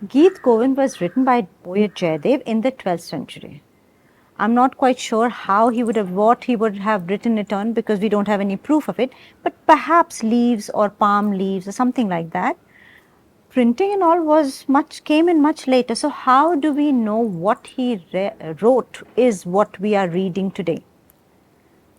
Gita Govinda was written by poet Jayadeva in the 12th century. I'm not quite sure how he would have, what he would have written it on, because we don't have any proof of it, but perhaps leaves or palm leaves or something like that. Printing and all came in much later. So how do we know what he wrote is what we are reading today?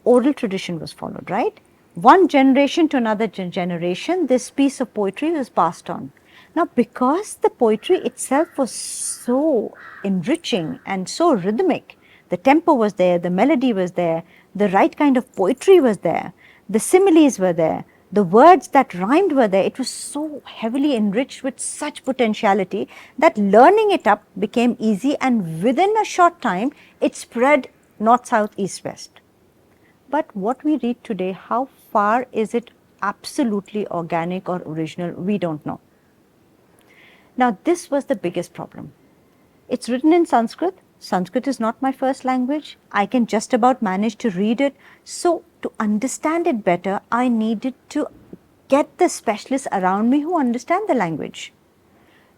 Oral tradition was followed, right? One generation to another generation, this piece of poetry was passed on. Now, because the poetry itself was so enriching and so rhythmic, the tempo was there, the melody was there, the right kind of poetry was there, the similes were there, the words that rhymed were there. It was so heavily enriched with such potentiality that learning it up became easy, and within a short time, it spread north, south, east, west. But what we read today, how far is it absolutely organic or original? We don't know. Now, this was the biggest problem. It's written in Sanskrit. Sanskrit is not my first language. I can just about manage to read it. So, to understand it better, I needed to get the specialists around me who understand the language.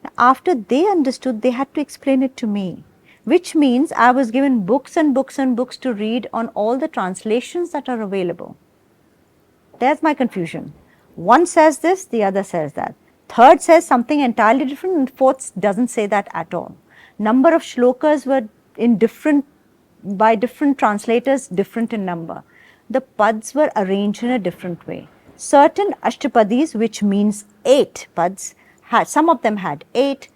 Now, after they understood, they had to explain it to me, which means I was given books and books and books to read on all the translations that are available. There's my confusion. One says this, the other says that. Third says something entirely different, and fourth doesn't say that at all. Number of shlokas were by different translators, different in number. The pads were arranged in a different way. Certain ashtapadis, which means 8 pads, some of them had 8,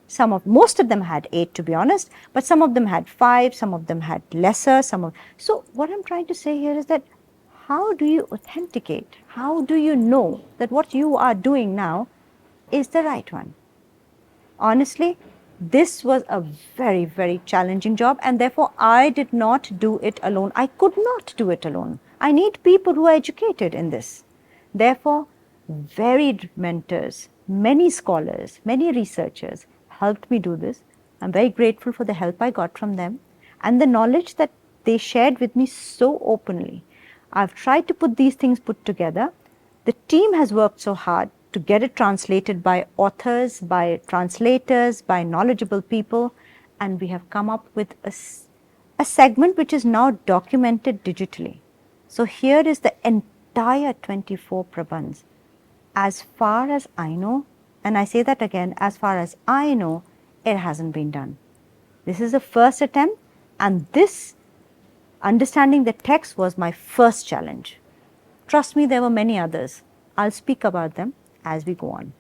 most of them had 8 to be honest, but some of them had 5, some of them had lesser, so what I'm trying to say here is that how do you authenticate? How do you know that what you are doing now is the right one? Honestly, this was a very, very challenging job, and therefore I did not do it alone. I could not do it alone. I need people who are educated in this. Therefore, varied mentors, many scholars, many researchers helped me do this. I'm very grateful for the help I got from them and the knowledge that they shared with me so openly. I've tried to put these things put together. The team has worked so hard to get it translated by authors, by translators, by knowledgeable people, and we have come up with a segment which is now documented digitally. So here is the entire 24 Prabandhs. As far as I know, and I say that again, as far as I know, it hasn't been done. This is the first attempt, and this understanding the text was my first challenge. Trust me, there were many others. I'll speak about them as we go on.